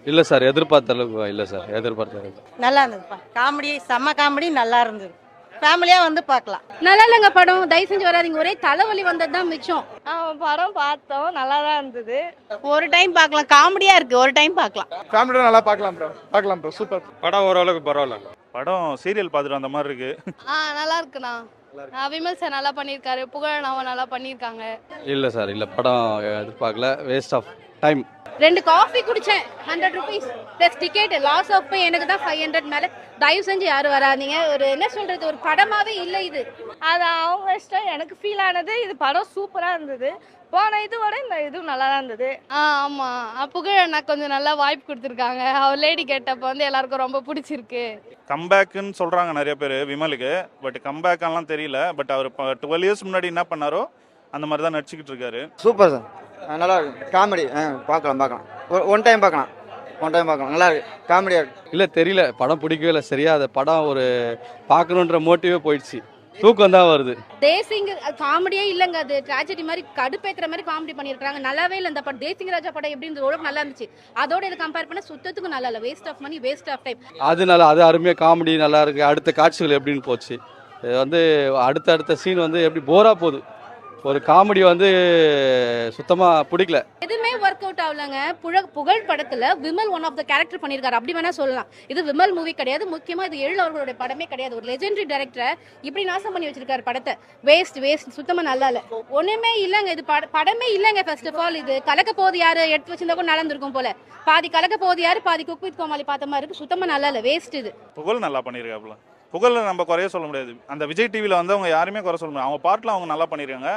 இல்லை சார், எதிர்பார்த்த அளவுக்கு இல்லை சார், எதிர்பார்த்த அளவுக்கு. நல்லா இருந்ததுப்பா. காமெடி, செம்ம காமெடி, நல்லா இருந்தது. ஃபேமிலியாக வந்து பார்க்கலாம். நல்லா இல்லைங்க படம், தயவு செஞ்சு வராதீங்க. ஒரே தலைவலி வந்தது தான் மிச்சம். படம் பார்த்தோம், நல்லா தான் இருந்தது. ஒரு டைம் பார்க்கலாம், காமெடியாக இருக்குது, ஒரு டைம் பார்க்கலாம். ஃபேமிலியோட நல்லா பார்க்கலாம் ப்ரோ, பார்க்கலாம் ப்ரோ, சூப்பர். படம் ஓரளவுக்கு பரவாயில்ல. படம் சீரியல் பார்த்துட்டு அந்த மாதிரி இருக்கு. நல்லா இருக்குண்ணா. விமல் சார் நல்லா பண்ணியிருக்காரு, புகழனாவும் நல்லா பண்ணியிருக்காங்க. இல்லை சார், இல்லை படம் எதிர்பார்க்கல, வேஸ்ட் ஆஃப் டைம். 2 காஃபி குடிச்சேன், 100 rupees plus ticket, loss of pay எனக்கு தான் 500 மேலே. தயவு செஞ்சு யாரும் வராதீங்க. ஒரு என்ன சொல்றது, ஒரு படமாவே இல்லை இது. அது அவங்க இஷ்டம். எனக்கு ஃபீல் ஆனது இது படம் சூப்பராக இருந்தது. போன இதோட இந்த இதுவும் நல்லா தான் இருந்தது. ஆமாம், புகழண்ணா கொஞ்சம் நல்லா வாய்ப்பு கொடுத்துருக்காங்க. அவர் லேடி கேட்டப்போ வந்து எல்லாருக்கும் ரொம்ப பிடிச்சிருக்கு. கம்பேக்குன்னு சொல்கிறாங்க நிறைய பேர் விமலுக்கு. பட் கம்பேக்கெல்லாம் தெரியல. பட் அவர் 12 இயர்ஸ் முன்னாடி என்ன பண்ணாரோ அந்த மாதிரி தான் நடிச்சுக்கிட்டு இருக்காரு. சூப்பர் சார், நல்லா இருக்கு. காமெடி பார்க்கலாம். ஒன் டைம் பார்க்கலாம், நல்லா இருக்கு, காமெடியாக இருக்கு. இல்லை தெரியல, படம் பிடிக்கவே இல்லை சரியா. அந்த படம் ஒரு பார்க்கணுன்ற மோட்டிவே போயிடுச்சு, தூக்கம் தான் வருது. தேசிங்க காமெடியே இல்லைங்க, அது ட்ராஜடி மாதிரி கடுப்பேத்துற மாதிரி காமெடி பண்ணியிருக்காங்க. நல்லாவே இல்லை இந்த படம். தேசிங்க ராஜா படம் எப்படி இருந்தது, ஓரளவுக்கு நல்லா இருந்துச்சு. அதோட இதை கம்பேர் பண்ண சுத்தத்துக்கு நல்லா இல்லை. Waste of money, waste of time. அது நல்லா, அது அருமையாக காமெடி நல்லா இருக்கு. அடுத்த காட்சிகள் எப்படின்னு போச்சு, இது வந்து அடுத்த சீன் வந்து எப்படி போரா போகுது. ஒரு காமெடி வந்து சுத்தமாக பிடிக்கல. எதுவுமே ஒர்க் அவுட் ஆகலங்க. புகழ் படத்துல Vimal one of the character பண்ணியிருக்காரு, அப்படி வேணா சொல்லலாம். இது விமல் மூவி கிடையாது, முக்கியமா இது எழில் அவர்களுடைய படமே கிடையாது. ஒரு லெஜெண்டரி டைரக்டரை இப்படி நாசம் பண்ணி வச்சிருக்காரு படத்தை. வேஸ்ட், சுத்தமா நல்லா இல்ல. ஒண்ணுமே இல்லைங்க, இது படமே இல்லைங்க. ஃபர்ஸ்ட் ஆஃப் ஆல் இது கலக்க போது யாரு எடுத்து வச்சிருந்தா கூட நடந்திருக்கும் போல. பாதி கலக்க போது யாரு, பாதி குக் வித் கோமாளி பார்த்த மாதிரி இருக்கு. சுத்தமா நல்லா இல்ல, வேஸ்ட். இது புகழ் நல்லா பண்ணியிருக்காப்புல. புகழ் நம்ம குறைய சொல்ல முடியாது. அந்த விஜய் டிவியில் வந்து அவங்க யாருமே குறை சொல்ல முடியாது. அவங்க பாட்டில் அவங்க நல்லா பண்ணியிருக்காங்க.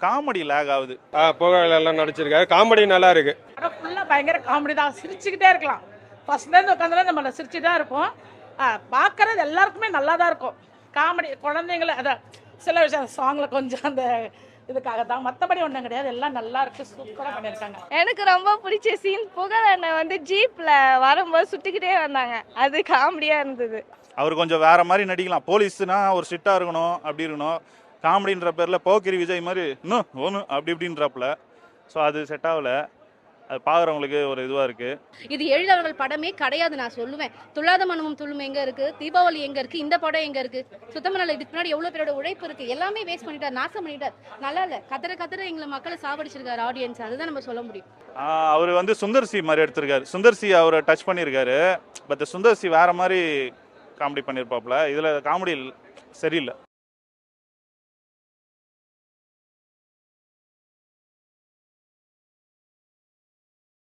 காமெடி லேக் ஆகுது. புகழ் எல்லாம் நடிச்சிருக்காரு, காமெடி நல்லா இருக்கு. படம் ஃபுல்லாக பயங்கர காமெடி தான், சிரிச்சுக்கிட்டே இருக்கலாம். ஃபர்ஸ்ட்லேருந்து உட்காந்துலாம் நம்ம சிரிச்சு தான் இருப்போம். பார்க்குறது எல்லாருக்குமே நல்லா தான் இருக்கும். காமெடி குழந்தைங்கள அதான் சில விஷயம் சாங்கில் கொஞ்சம் அந்த இதுக்காக தான், மற்றபடி ஒன்றும் கிடையாது. எல்லாம் நல்லா இருக்கு, சூப்பராக பண்ணியிருக்காங்க. எனக்கு ரொம்ப பிடிச்ச சீன் புகழண்ணன் வந்து ஜீப்பில் வரும்போது சுற்றிக்கிட்டே வந்தாங்க, அது காமெடியாக இருந்தது. அவர் கொஞ்சம் வேற மாதிரி நடிக்கலாம். போலீஸ்னா ஒரு ஸ்ட்ரிக்டாக இருக்கணும், அப்படி இருக்கணும். காமெடின்ற பேரில் போக்கிரி விஜய் மாதிரி இன்னும் ஒன்று அப்படி இப்படின்றாப்புல. ஸோ அது செட் ஆகலை. அது பார்க்குறவங்களுக்கு ஒரு இதுவாக இருக்குது. இது எழில் அவர்கள் படமே கிடையாது நான் சொல்லுவேன். துள்ளாத மனமும் துள்ளும் எங்கே இருக்குது, தீபாவளி எங்கே இருக்குது, இந்த படம் எங்கே இருக்குது. சுத்தமாக நல்லா. இதுக்கு முன்னாடி எவ்வளோ பேரோட உழைப்பு இருக்குது, எல்லாமே வேஸ்ட் பண்ணிட்டார், நாசம் பண்ணிட்டார். நல்லா இல்லை. கத்திர எங்களை மக்களை சாவடிச்சிருக்காரு ஆடியன்ஸ், அதுதான் நம்ம சொல்ல முடியும். அவர் வந்து சுந்தர்சி மாதிரி எடுத்திருக்காரு. சுந்தர்சி அவரை டச் பண்ணியிருக்காரு. பட் சுந்தர்சி வேற மாதிரி காமெடி பண்ணியிருப்பாப்புல. இதில் காமெடி சரியில்லை.